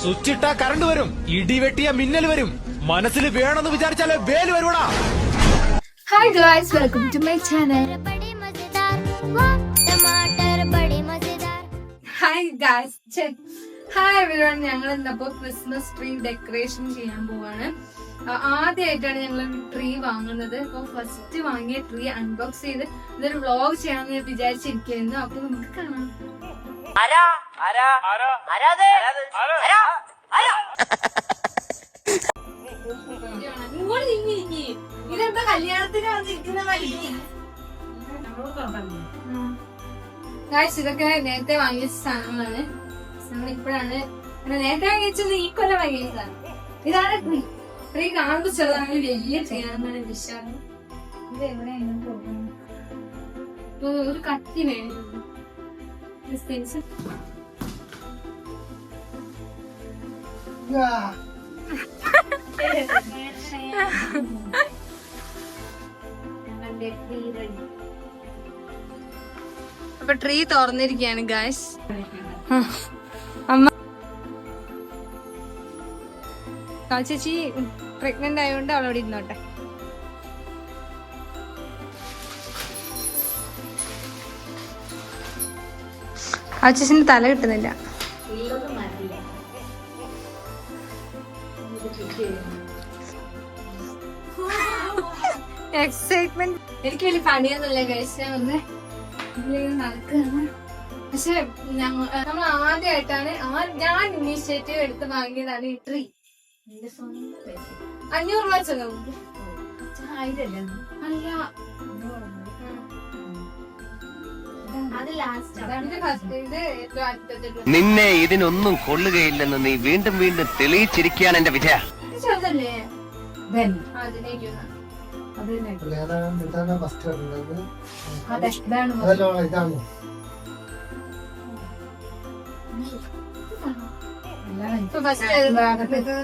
Switch ഇട്ടാ current വരും, ഇടി വെട്ടിയ മിന്നൽ വരും, മനസ്സിൽ വേണമെന്ന് വിചാരിച്ചാലേ വേല് വരുവാടാ. Hi guys, welcome to my channel. Hi guys, hi everyone. ഞങ്ങൾ ഇന്നപ്പോ ക്രിസ്മസ് ട്രീ ഡെക്കറേഷൻ ചെയ്യാൻ പോവാണ്. ആദ്യമായിട്ടാണ് ഞങ്ങൾ ട്രീ വാങ്ങുന്നത്. അപ്പൊ ഫസ്റ്റ് വാങ്ങിയ ട്രീ അൺബോക്സ് ചെയ്ത് ഇതൊരു വ്ളോഗ് ചെയ്യാമെന്ന് വിചാരിച്ചിരിക്കുന്നു. അപ്പൊ നമുക്ക് കാണാം. ഇതെന്താ കല്യാണത്തിന് വന്നിരിക്കുന്ന ഗായ്സ്, ഇതൊക്കെ നേരത്തെ വാങ്ങിയ സാധനങ്ങളാണ്. നമ്മളിപ്പോഴാണ് നേരത്തെ വാങ്ങിച്ചത്, ഈ കൊല്ലം വാങ്ങിയതാണ്. ഇതാണ് ട്രീ. ട്രീ കാണുമ്പോൾ ചെറുതാണ്, വലിയ ട്രീ ആണെന്നാണ് വിശ്വാസം. ഇത് എവിടെയാണ് പോകുന്നത്? ഒരു കത്തി വേണം. അപ്പൊ ട്രീ തുറന്നിരിക്കുകയാണ് ഗായ്സ്. അമ്മ ചേച്ചി പ്രഗ്നന്റ് ആയതുകൊണ്ട് അവളവിടെ ഇരുന്നോട്ടെ. ആ ചേച്ചിന്റെ തല കിട്ടുന്നില്ല. എക്സൈറ്റ്മെന്റ്. എനിക്ക് വലിയ പണിയൊന്നുമില്ല ഗൈസ്, ഞാൻ ഒന്ന് നടക്കുകയാണ്. പക്ഷെ നമ്മൾ ആദ്യമായിട്ടാണ് ഞാൻ ഇനീഷ്യേറ്റീവ് എടുത്ത് വാങ്ങിയതാണ് ഈ ട്രീ. 500 രൂപ ചെലവ്. നിന്നെ ഇതിനൊന്നും കൊള്ളുകയില്ലെന്ന് നീ വീണ്ടും വീണ്ടും തെളിയിച്ചിരിക്കുകയാണ് എന്റെ വിജയ. ചെറുതല്ലേ?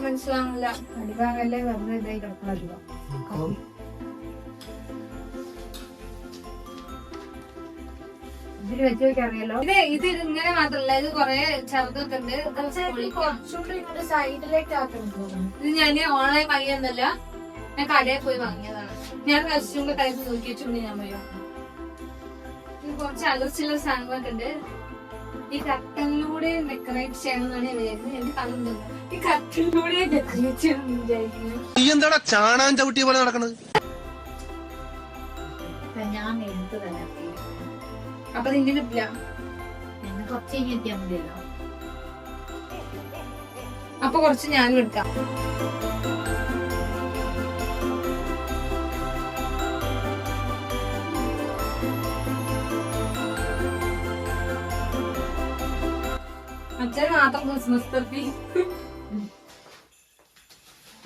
മനസ്സിലാവില്ല. അടിഭാഗല്ലേ വെറുതെ ഇതായി കിടക്കണല്ലോ. ഇതിൽ വെച്ച് നോക്കിയറിയാലോ. ഇത് ഇങ്ങനെ മാത്രല്ല, ഇത് കൊറേ ചെറുതൊക്കെ ഉണ്ട്. സൈഡിലേക്ക് ഇത് ഞാൻ ഓൺലൈൻ വാങ്ങിയെന്നല്ല, ഞാൻ കടയിൽ പോയി വാങ്ങിയതാണ്. ഞാൻ കസ്റ്റമർ ടൈപ്പ് നോക്കി വെച്ചുകൊണ്ട് ഞാൻ പോയി വാങ്ങി. കുറച്ച് അലർച്ചിലുള്ള സാധനങ്ങളൊക്കെ ഉണ്ട്. ഈ കട്ടനിലൂടെ ഡെക്കറേറ്റ് ചെയ്യണമെന്നാണ് ഞാൻ വിചാരിക്കുന്നത്. എനിക്ക് കണ്ടുണ്ട് ഈ കട്ടനിലൂടെ ഡെക്കറേറ്റ് ചെയ്യണമെന്ന് വിചാരിക്കുന്നത്. എന്താടാ ചാണാൻ ചവിട്ടിയ പോലെ നടക്കണത്? ഞാൻ എടുത്തു തന്നെ. അപ്പൊ നിന്റെ കിട്ടില്ല, കുറച്ച് എത്തിയാൽ മതിയല്ലോ. അപ്പൊ കുറച്ച് ഞാനും എടുക്കാം. അച്ഛൻ മാത്രം ക്രിസ്മസ് തൊപ്പി,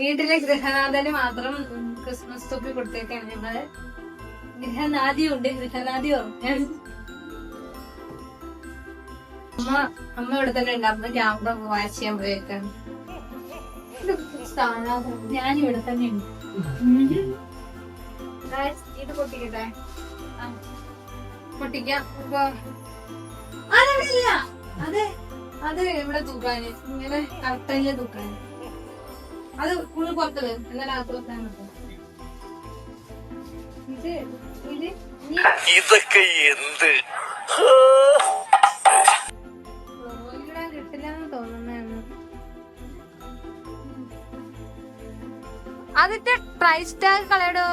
വീട്ടിലെ ഗൃഹനാഥന് മാത്രം ക്രിസ്മസ് തൊപ്പി കൊടുത്തേക്കാണ് ഞങ്ങള്. ഗൃഹനാഥിയും ഉണ്ട്, ഗൃഹനാഥി ഓർമ്മയാണ്. അമ്മ ഇവിടെ തന്നെ ഉണ്ട്. അമ്മ ക്യാമറ വാച്ച് ചെയ്യാൻ പോയേക്കാണ്. ഞാനിവിടെ തന്നെ ഉണ്ട്. ഇത് പൊട്ടിക്കട്ടെ? പൊട്ടിക്കാം. അതല്ല, അത് ഇവിടെ തൂക്കാന്, ഇങ്ങനെ കറക്റ്റയില് തൂക്കാന്. അത് ഫുള്ള് പുറത്ത് വരും, എന്നാലും അത് വെക്കാൻ പറ്റും. ഇതൊക്കെ എന്ത് കിട്ടില്ലെന്ന് തോന്നുന്നു. അതിന്റെ പ്രൈസ് ടാഗ് കളയടോ.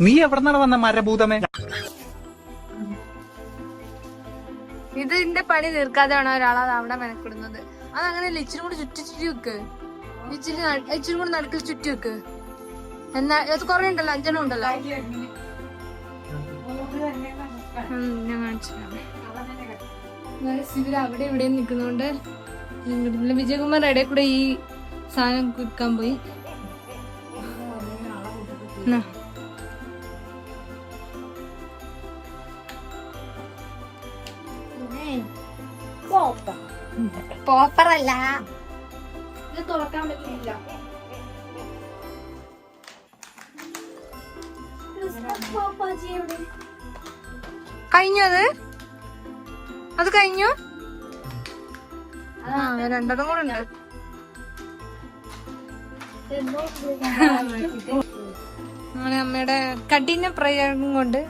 നീ എവിടെന്നാണ് വന്ന മരഭൂതമേ? ഇതിന്റെ പണി തീർക്കാതെയാണ് ഒരാളത് അവിടെ മെനക്കിടുന്നത്. അതങ്ങനെ ഇച്ചിരി കൂടി ചുറ്റി വെക്ക്. ഇച്ചിരി കൂടി നടുക്കിൽ ചുറ്റി വെക്ക്. എന്നാ അത് കൊറേ ഉണ്ടല്ലോ, 5 ഉണ്ടല്ലോ. ഞാൻ കാണിച്ചില്ല. ഇവര് അവിടെ ഇവിടെ നിക്കുന്നോണ്ട് വിജയകുമാർ ഇടയിൽ കൂടെ ഈ സാധനം കുടിക്കാൻ പോയി. പോപ്പറല്ല, ഇത് തുറക്കാൻ പറ്റില്ല. കഴിഞ്ഞു അത് കഴിഞ്ഞു. രണ്ടതും കൂടെ ഉണ്ട്. നമ്മളെ അമ്മയുടെ കഠിന പ്രയോഗം കൊണ്ട്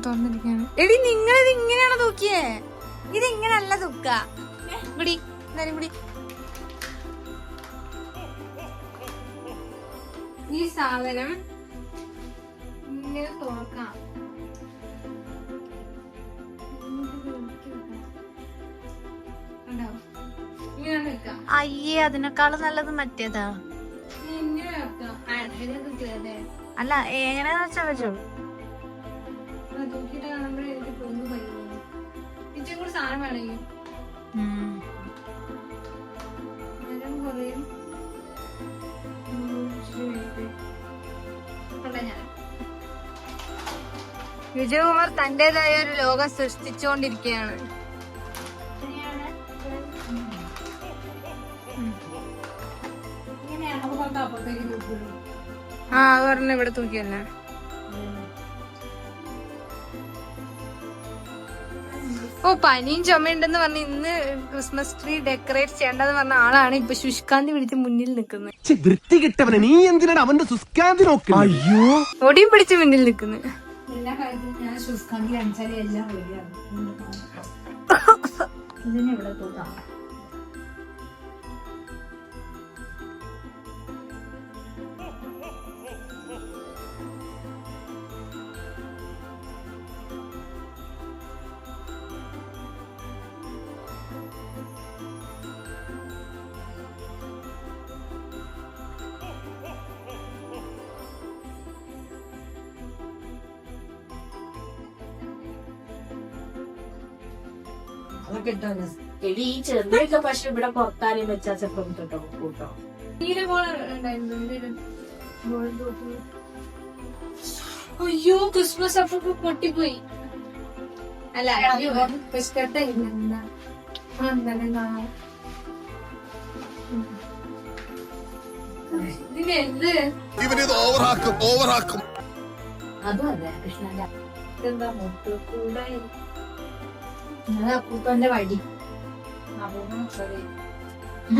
തുറന്നിരിക്കുകയാണ്. എടി നിങ്ങളിത് ഇങ്ങനെയാണോ തൂക്കിയേ? ഇത് ഇങ്ങനല്ല തൂക്ക. പിടി എന്തായാലും പിടി. ഈ സാധനം ഇങ്ങനെ തുറക്കാം. ഇങ്ങനെ വെക്കാം. അയ്യേ, അതിനേക്കാളും നല്ലത് മറ്റേതാ. ഇങ്ങനെ വെക്കാം. അതെ അല്ല, എങ്ങനെയാന്ന് വെച്ചാ വെച്ചോ. തൂക്കിട്ട് കാണുമ്പോഴേ എനിക്ക് പൊന്നു കഴിയുന്നു. ഇച്ചിരി കൂടി സാധനം വേണമെങ്കിൽ നേരം കുറയും. വിജയകുമാർ തന്റേതായ ഒരു ലോകം സൃഷ്ടിച്ചുകൊണ്ടിരിക്കുകയാണ്. ആ പറഞ്ഞ ഇവിടെ തൂക്കിയല്ലേ. ഓ, പനിയും ചുമയുണ്ടെന്ന് പറഞ്ഞ് ഇന്ന് ക്രിസ്മസ് ട്രീ ഡെക്കറേറ്റ് ചെയ്യേണ്ടെന്ന് പറഞ്ഞ ആളാണ് ഇപ്പൊ ശുഷ്കാന്തി പിടിച്ച് മുന്നിൽ നിൽക്കുന്നത്. വൃത്തി കിട്ടവനെ നീ എന്തിനാണ് അവന്റെ സുസ്കാന്തി നോക്കുക? അയ്യോ, ഒടിയും പിടിച്ച് മുന്നിൽ നിൽക്കുന്നത്. എല്ലാ കാര്യത്തിലും ഞാൻ ശുഷ്കാന്തി കാണിച്ചാലേ എല്ലാം റെഡിയാണ്. ഇതിനെ ഇവിടെ തൂക്കാം. എടി, ഈ ചെറിയൊക്കെ പക്ഷെ ഇവിടെ പുറത്താരെയും വെച്ചാ ചെപ്പം കേട്ടോ കൂട്ടോ. അയ്യോ, ക്രിസ്മസ് അപ്പൊ പൊട്ടിപ്പോയി. അല്ല, ബിസ്ക്കറ്റ് ഇതിനെന്ത് അതും അതെ കൃഷ്ണന്റെ. ഇതെന്താ മുട്ട് കൂടെ അപ്പൂപ്പന്റെ വടി.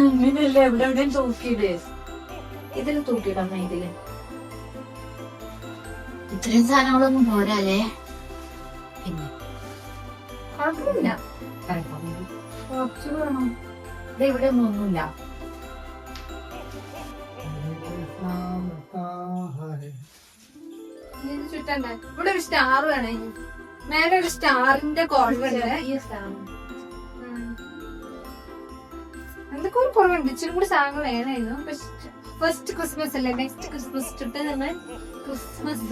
അങ്ങനെയല്ലേ എവിടെ എവിടെയും തൂക്കിയിട്. ഇതില് തൂക്കിയിടമ്മ. ഇതില് ഇത്രയും സാധനങ്ങളൊന്നും പോരാലേ. പിന്നെ കുഴപ്പമില്ല, കുറച്ച് വേണം. ഇത് ഇവിടെ ഒന്നുമില്ല. ചുറ്റണ്ട. ഇവിടെ ഒരു സ്റ്റാർ വേണേ. മേലെ ഒരു സ്റ്റാറിന്റെ കോർണറുണ്ട്. എന്തൊക്കെ ഒരു കുറവുണ്ട്. ഇച്ചിരി കൂടി സാധനങ്ങൾ വേണമായിരുന്നു. ഫസ്റ്റ് ക്രിസ്മസ് അല്ലേ, നെക്സ്റ്റ് ക്രിസ്മസ് ചുട്ട് നമ്മൾ ക്രിസ്മസ്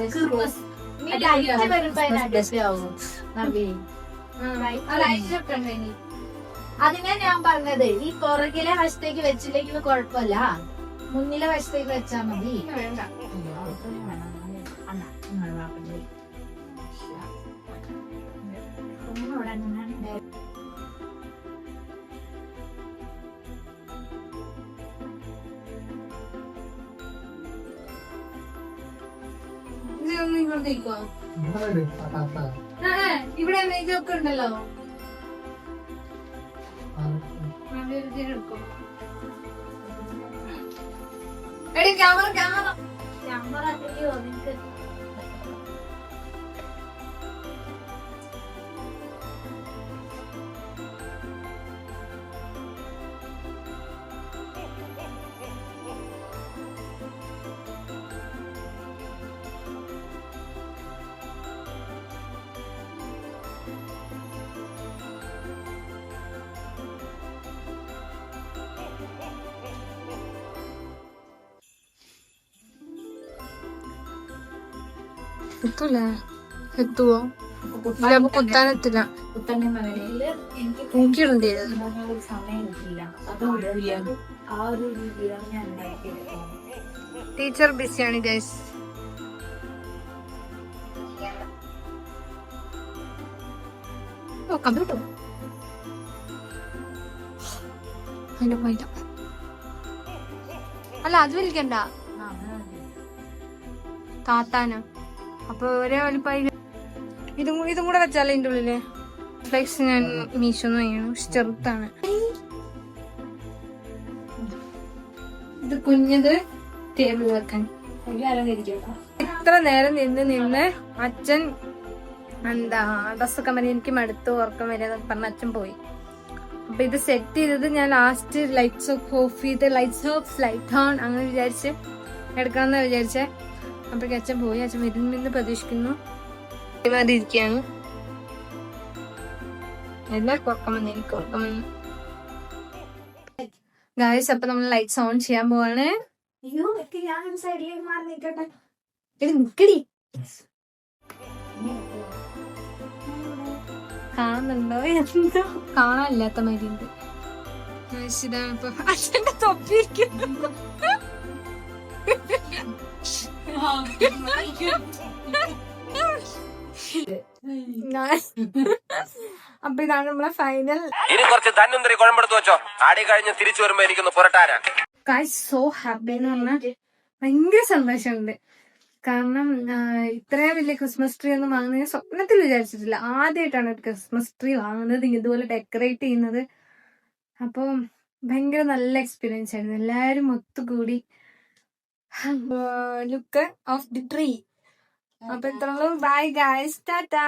അതിനെ ഞാൻ പറഞ്ഞത്. ഈ പുറകിലെ വശത്തേക്ക് വെച്ചില്ലെങ്കിൽ കുഴപ്പമില്ല, മുന്നിലെ വശത്തേക്ക് വെച്ചാ മതി. വേണ്ട. ഇതൊന്നും ഇങ്ങോട്ട് നിൽക്കോ? ഇവിടെ ഇതൊക്കെ ഉണ്ടല്ലോ. എടുക്കും. എടി ക്യാമറ ക്യാമറ ക്യാമറ നിനക്ക് എത്തൂലേ? എത്തുവോ? കുത്താനെത്തില്ല. കുത്തന്നെ മകനയില് എനിക്ക് തൂക്കിയിടണ്ടേ? സമയം കിട്ടില്ല. അതുകൊണ്ട് ആ ഒരു രീതിയിലാണ് ഞാൻ ഉണ്ടാക്കിയെടുക്കുന്നത്. ടീച്ചർ ബിസിയാണ് ഗൈസ്. ഓ, കമ്പ്യൂട്ടർ അതിന്റെ പോയില്ല. അല്ല, അത് വിളിക്കണ്ട, താത്താന. അപ്പൊ ഒരേ വലിപ്പായി. ഇതും കൂടെ വെച്ചാലേ ഇതിന്റെ ഉള്ളില് ഫ്ലെക്സ് ഞാൻ മീശോന്ന് വാങ്ങിയാണ്. പക്ഷെ ചെറുത്താണ്. ഇത് കുഞ്ഞത് ടേബിളിൽ വെക്കാൻ. ഇത്ര നേരം നിന്ന് അച്ഛൻ എന്താ ഡ്രസ്സൊക്കെ മതി എനിക്ക് മടുത്തു ഉറക്കം വരിക പറഞ്ഞ അച്ഛൻ പോയി. അപ്പൊ ഇത് സെറ്റ് ചെയ്തത് ഞാൻ ലാസ്റ്റ് ലൈറ്റ്സ് ഓഫ് ചെയ്ത് ലൈറ്റ് ഓൺ അങ്ങനെ വിചാരിച്ച് എടുക്കണം വിചാരിച്ചേ. അപ്പോഴേക്ക് അച്ഛൻ പോയി. അച്ഛൻ വരുമെന്ന് പ്രതീക്ഷിക്കുന്നു. ഇരിക്കുകയാണ് എല്ലാവർക്കും ഉറക്കം വന്ന് എനിക്ക് ഉറക്കം വന്നു. ഗായ്സ് അപ്പൊ നമ്മൾ ലൈറ്റ്സ് ഓൺ ചെയ്യാൻ പോവാണ്. അയ്യോ ഞാൻ സൈഡിലേക്ക് മാറി നിൽക്കട്ടെ. ഇത് നിക്കടി. കാണുന്നുണ്ടോ? എന്തോ കാണാനില്ലാത്ത മാതിരി ഉണ്ട്. ഇതാണ് ഇപ്പൊ അച്ഛന്റെ തൊപ്പിയിരിക്കുന്നു. അപ്പൊ ഇതാണ് നമ്മളെ ഫൈനൽ. ഇനി കുറച്ച് ധന്വന്തരി കുഴമ്പെടുത്ത് വെച്ചോ. ആടി കഴിഞ്ഞ് തിരിച്ചു വരുമ്പോ എനിക്കൊന്ന് പുരട്ടാനാ. ഗായ്സ് സോ ഹാപ്പി എന്ന് പറഞ്ഞാൽ ഭയങ്കര സന്തോഷമുണ്ട്. കാരണം ഇത്രയും വലിയ ക്രിസ്മസ് ട്രീ ഒന്നും വാങ്ങുന്നത് സ്വപ്നത്തിൽ വിചാരിച്ചിട്ടില്ല. ആദ്യമായിട്ടാണ് ഒരു ക്രിസ്മസ് ട്രീ വാങ്ങുന്നത്, ഇതുപോലെ ഡെക്കറേറ്റ് ചെയ്യുന്നത്. അപ്പോൾ ഭയങ്കര നല്ല എക്സ്പീരിയൻസ് ആയിരുന്നു. എല്ലാവരും ഒത്തുകൂടി ലുക്ക് ഓഫ് ദി ട്രീ. അപ്പൊ ഇത്രയും ബൈ ഗായ്സ്, ടാറ്റാ.